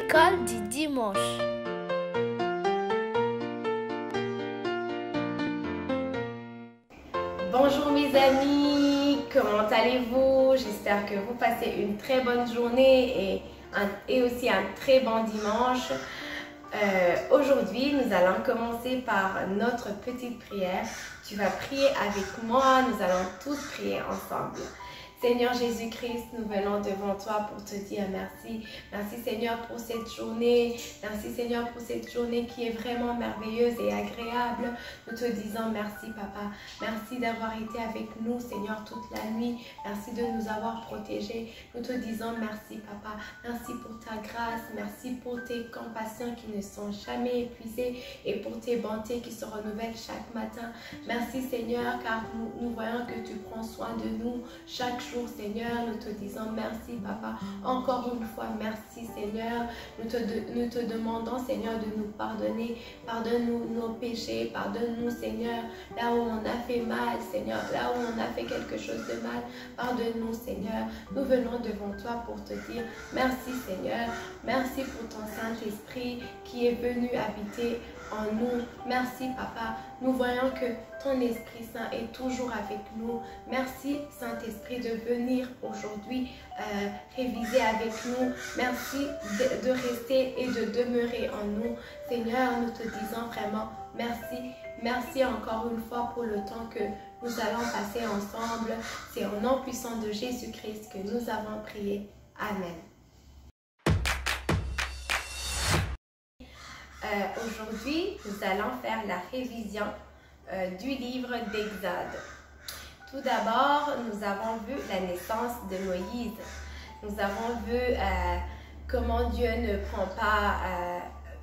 L'école du dimanche. Bonjour mes amis, comment allez-vous? J'espère que vous passez une très bonne journée et aussi un très bon dimanche. Aujourd'hui, nous allons commencer par notre petite prière. Tu vas prier avec moi, nous allons tous prier ensemble. Seigneur Jésus-Christ, nous venons devant toi pour te dire merci. Merci Seigneur pour cette journée. Merci Seigneur pour cette journée qui est vraiment merveilleuse et agréable. Nous te disons merci Papa. Merci d'avoir été avec nous Seigneur toute la nuit. Merci de nous avoir protégés. Nous te disons merci Papa. Merci pour ta grâce. Merci pour tes compassions qui ne sont jamais épuisées et pour tes bontés qui se renouvellent chaque matin. Merci Seigneur car nous voyons que tu prends soin de nous chaque jour Seigneur. Nous te disons merci Papa. Encore une fois merci Seigneur. Nous te demandons Seigneur de nous pardonner. Pardonne-nous nos péchés. Pardonne-nous Seigneur là où on a fait mal Seigneur. Là où on a fait quelque chose de mal. Pardonne-nous Seigneur. Nous venons devant toi pour te dire merci Seigneur. Merci pour ton Saint-Esprit qui est venu habiter en nous. Merci Papa. Nous voyons que ton Esprit Saint est toujours avec nous. Merci Saint-Esprit de venir aujourd'hui réviser avec nous. Merci de rester et de demeurer en nous. Seigneur, nous te disons vraiment merci. Merci encore une fois pour le temps que nous allons passer ensemble. C'est au nom puissant de Jésus-Christ que nous avons prié. Amen. Aujourd'hui, nous allons faire la révision du livre d'Exode. Tout d'abord, nous avons vu la naissance de Moïse. Nous avons vu comment Dieu ne prend pas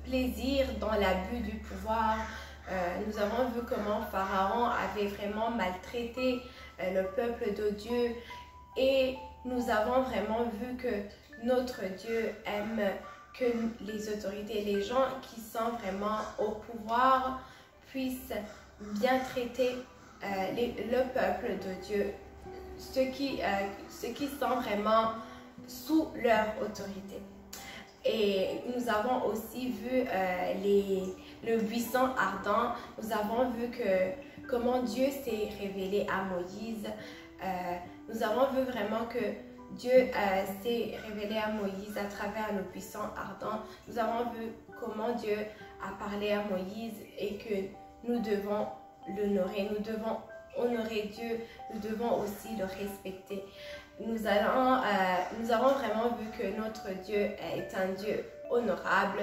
plaisir dans l'abus du pouvoir. Nous avons vu comment Pharaon avait vraiment maltraité le peuple de Dieu. Et nous avons vraiment vu que notre Dieu aime que les autorités, les gens qui sont vraiment au pouvoir puissent bien traiter le peuple de Dieu, ceux qui sont vraiment sous leur autorité. Et nous avons aussi vu le buisson ardent. Nous avons vu comment Dieu s'est révélé à Moïse. Nous avons vu vraiment que Dieu s'est révélé à Moïse à travers le buisson ardent. Nous avons vu comment Dieu a parlé à Moïse et que nous devons l'honorer. Nous devons honorer Dieu. Nous devons aussi le respecter. Nous avons vraiment vu que notre Dieu est un Dieu honorable.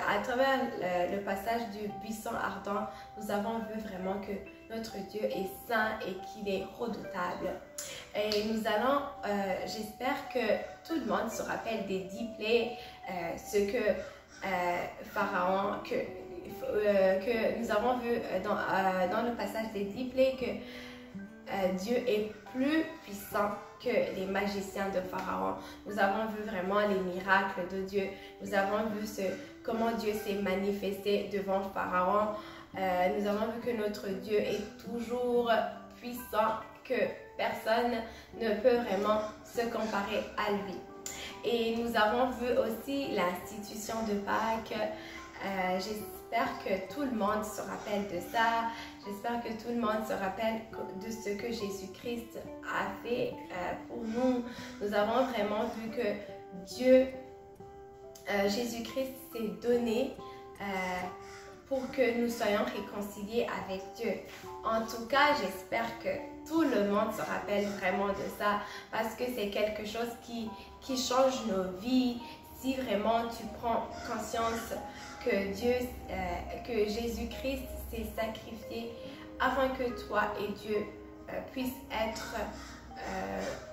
À travers le passage du buisson ardent, nous avons vu vraiment que notre Dieu est saint et qu'il est redoutable. Et nous allons, j'espère que tout le monde se rappelle des 10 plaies, ce que Pharaon, que nous avons vu dans le passage des 10 plaies, que Dieu est plus puissant que les magiciens de Pharaon. Nous avons vu vraiment les miracles de Dieu. Nous avons vu comment Dieu s'est manifesté devant Pharaon. Nous avons vu que notre Dieu est toujours puissant, que personne ne peut vraiment se comparer à lui. Et nous avons vu aussi l'institution de Pâques. J'espère que tout le monde se rappelle de ça. J'espère que tout le monde se rappelle de ce que Jésus-Christ a fait pour nous. Nous avons vraiment vu que Dieu, Jésus-Christ s'est donné pour que nous soyons réconciliés avec Dieu. En tout cas, j'espère que tout le monde se rappelle vraiment de ça parce que c'est quelque chose qui change nos vies. Si vraiment tu prends conscience que que Jésus-Christ s'est sacrifié afin que toi et Dieu puissent être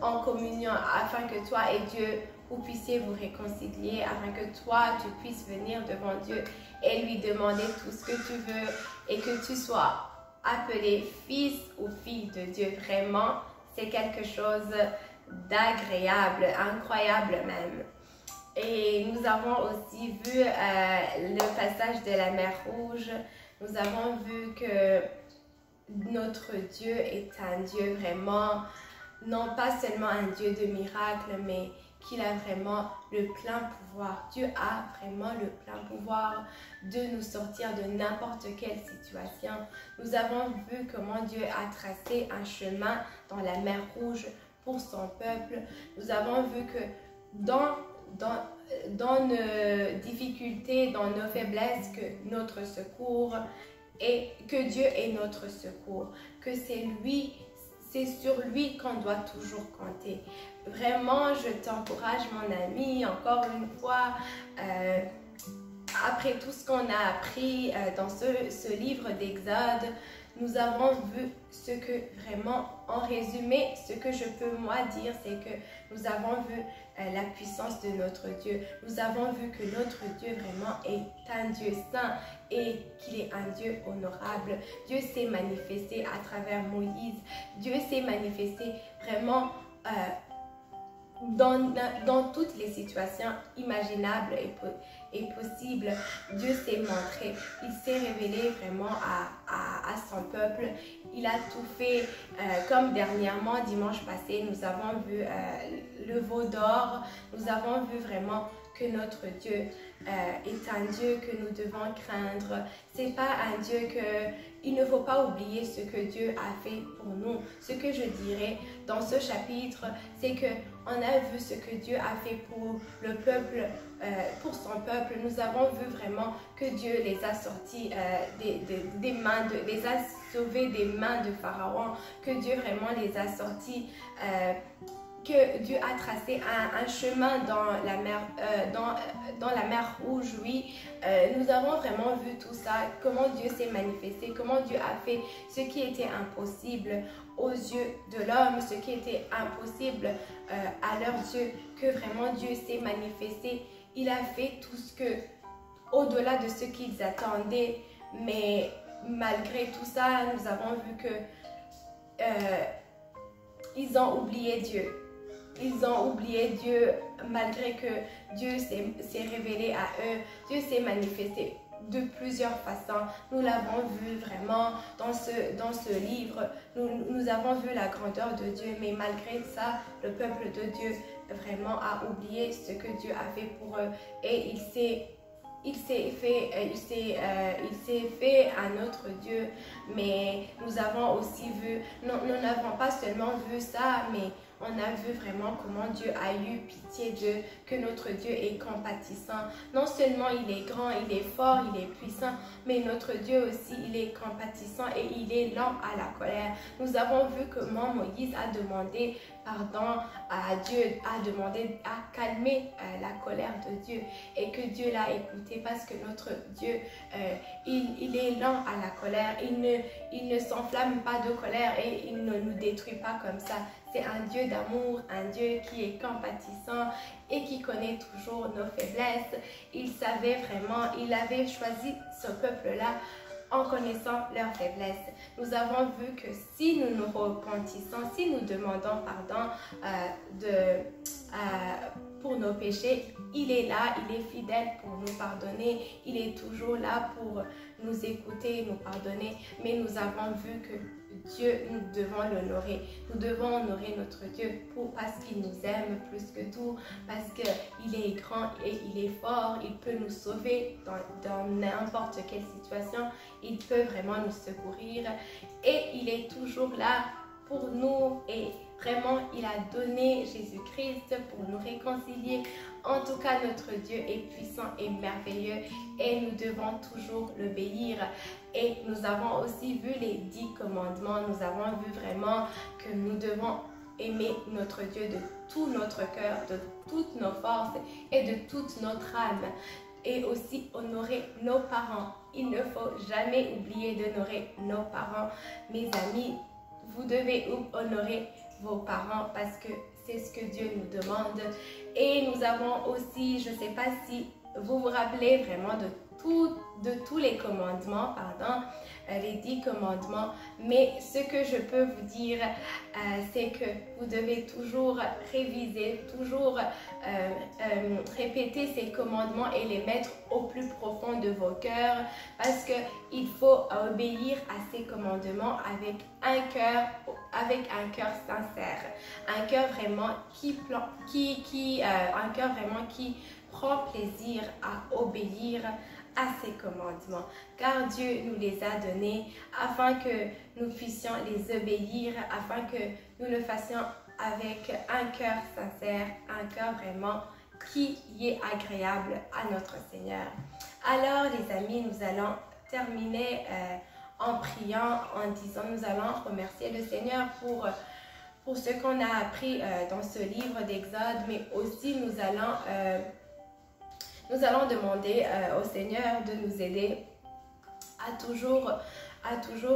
en communion, afin que toi et Dieu vous puissiez vous réconcilier, afin que toi tu puisses venir devant Dieu et lui demander tout ce que tu veux et que tu sois appelé fils ou fille de Dieu. Vraiment, c'est quelque chose d'agréable, incroyable même. Et nous avons aussi vu le passage de la mer Rouge. Nous avons vu que notre Dieu est un Dieu vraiment, non pas seulement un Dieu de miracles, mais qu'il a vraiment le plein pouvoir. Dieu a vraiment le plein pouvoir de nous sortir de n'importe quelle situation. Nous avons vu comment Dieu a tracé un chemin dans la mer Rouge pour son peuple. Nous avons vu que dans nos difficultés, dans nos faiblesses, que notre secours et que Dieu est notre secours, que c'est sur lui qu'on doit toujours compter. Vraiment, je t'encourage, mon ami, encore une fois, après tout ce qu'on a appris dans ce livre d'Exode, nous avons vu ce que vraiment, en résumé, ce que je peux moi dire, c'est que nous avons vu la puissance de notre Dieu. Nous avons vu que notre Dieu vraiment est un Dieu saint et qu'il est un Dieu honorable. Dieu s'est manifesté à travers Moïse. Dieu s'est manifesté vraiment dans toutes les situations imaginables et possibles. Dieu s'est montré, il s'est révélé vraiment à son peuple. Il a tout fait, comme dernièrement, dimanche passé, nous avons vu le veau d'or. Nous avons vu vraiment que notre Dieu est un Dieu que nous devons craindre. C'est pas un Dieu il ne faut pas oublier ce que Dieu a fait pour nous. Ce que je dirais dans ce chapitre, c'est que on a vu ce que Dieu a fait pour le peuple, pour son peuple. Nous avons vu vraiment que Dieu les a sortis des mains, les a sauvés des mains de Pharaon, que Dieu vraiment les a sortis. Que Dieu a tracé un chemin dans la mer Rouge, oui. Nous avons vraiment vu tout ça, comment Dieu s'est manifesté, comment Dieu a fait ce qui était impossible aux yeux de l'homme, ce qui était impossible à leurs yeux, que vraiment Dieu s'est manifesté. Il a fait tout ce que, au-delà de ce qu'ils attendaient, mais malgré tout ça, nous avons vu que ils ont oublié Dieu. Ils ont oublié Dieu malgré que Dieu s'est révélé à eux. Dieu s'est manifesté de plusieurs façons. Nous l'avons vu vraiment dans ce livre. Nous avons vu la grandeur de Dieu, mais malgré ça, le peuple de Dieu vraiment a oublié ce que Dieu a fait pour eux. Et il s'est fait un autre Dieu, mais nous avons aussi vu, nous n'avons pas seulement vu ça, mais on a vu vraiment comment Dieu a eu pitié d'eux, que notre Dieu est compatissant. Non seulement il est grand, il est fort, il est puissant, mais notre Dieu aussi, il est compatissant et il est lent à la colère. Nous avons vu comment Moïse a demandé pardon à Dieu, a demandé à calmer la colère de Dieu et que Dieu l'a écouté parce que notre Dieu, il est lent à la colère, il ne s'enflamme pas de colère et il ne nous détruit pas comme ça. C'est un Dieu d'amour, un Dieu qui est compatissant et qui connaît toujours nos faiblesses. Il savait vraiment, il avait choisi ce peuple-là en connaissant leurs faiblesses. Nous avons vu que si nous nous repentissons, si nous demandons pardon pour nos péchés, il est là, il est fidèle pour nous pardonner, il est toujours là pour nous écouter, nous pardonner, mais nous avons vu que Dieu, nous devons l'honorer. Nous devons honorer notre Dieu parce qu'il nous aime plus que tout, parce qu'il est grand et il est fort, il peut nous sauver dans n'importe quelle situation, il peut vraiment nous secourir et il est toujours là pour nous et vraiment il a donné Jésus-Christ pour nous réconcilier. En tout cas, notre Dieu est puissant et merveilleux et nous devons toujours l'obéir. Et nous avons aussi vu les 10 commandements. Nous avons vu vraiment que nous devons aimer notre Dieu de tout notre cœur, de toutes nos forces et de toute notre âme. Et aussi honorer nos parents. Il ne faut jamais oublier d'honorer nos parents. Mes amis, vous devez honorer vos parents parce que c'est ce que Dieu nous demande. Et nous avons aussi, je ne sais pas si vous vous rappelez vraiment de tous les commandements, pardon, les 10 commandements. Mais ce que je peux vous dire, c'est que vous devez toujours réviser, toujours répéter ces commandements et les mettre au plus profond de vos cœurs, parce qu'il faut obéir à ces commandements avec un cœur sincère, un cœur vraiment un cœur vraiment qui prend plaisir à obéir à ces commandements, car Dieu nous les a donnés afin que nous puissions les obéir, afin que nous le fassions avec un cœur sincère, un cœur vraiment qui est agréable à notre Seigneur. Alors les amis, nous allons terminer en priant, en disant, nous allons remercier le Seigneur pour ce qu'on a appris dans ce livre d'Exode, mais aussi nous allons demander au Seigneur de nous aider à toujours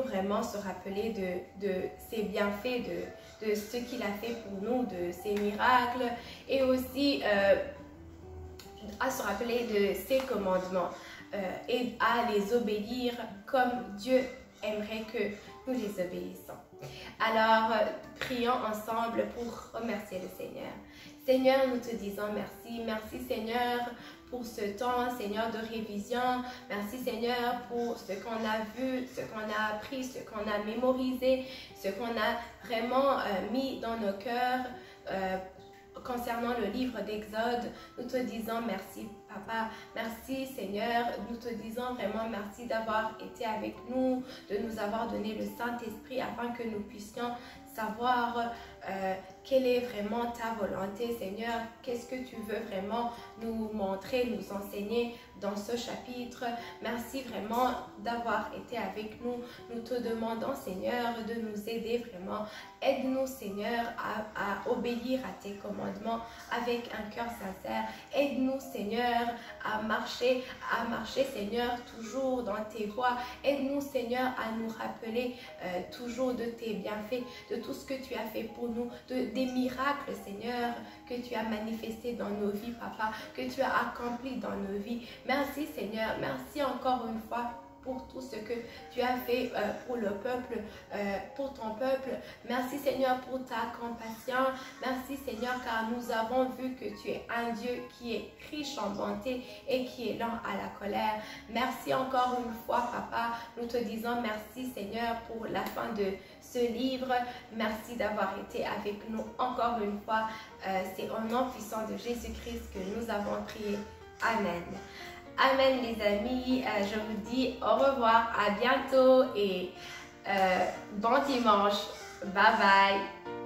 vraiment se rappeler de ses bienfaits, de ce qu'il a fait pour nous, de ses miracles, et aussi à se rappeler de ses commandements et à les obéir comme Dieu aimerait que nous les obéissons. Alors, prions ensemble pour remercier le Seigneur. Seigneur, nous te disons merci. Merci Seigneur pour ce temps, Seigneur, de révision. Merci Seigneur pour ce qu'on a vu, ce qu'on a appris, ce qu'on a mémorisé, ce qu'on a vraiment mis dans nos cœurs concernant le livre d'Exode. Nous te disons merci Papa, merci Seigneur, nous te disons vraiment merci d'avoir été avec nous, de nous avoir donné le Saint-Esprit afin que nous puissions savoir quelle est vraiment ta volonté, Seigneur. Qu'est-ce que tu veux vraiment nous montrer, nous enseigner dans ce chapitre. Merci vraiment d'avoir été avec nous. Nous te demandons, Seigneur, de nous aider vraiment. Aide-nous, Seigneur, à obéir à tes commandements avec un cœur sincère. Aide-nous, Seigneur, à marcher, Seigneur, toujours dans tes voies. Aide-nous, Seigneur, à nous rappeler toujours de tes bienfaits, de tout ce que tu as fait pour nous, des miracles, Seigneur, que tu as manifestés dans nos vies, Papa, que tu as accompli dans nos vies. Merci, Seigneur. Merci encore une fois pour tout ce que tu as fait pour le peuple, pour ton peuple. Merci Seigneur pour ta compassion. Merci Seigneur car nous avons vu que tu es un Dieu qui est riche en bonté et qui est lent à la colère. Merci encore une fois Papa. Nous te disons merci Seigneur pour la fin de ce livre. Merci d'avoir été avec nous encore une fois. C'est au nom puissant de Jésus-Christ que nous avons prié. Amen. Amen les amis, je vous dis au revoir, à bientôt et bon dimanche. Bye bye.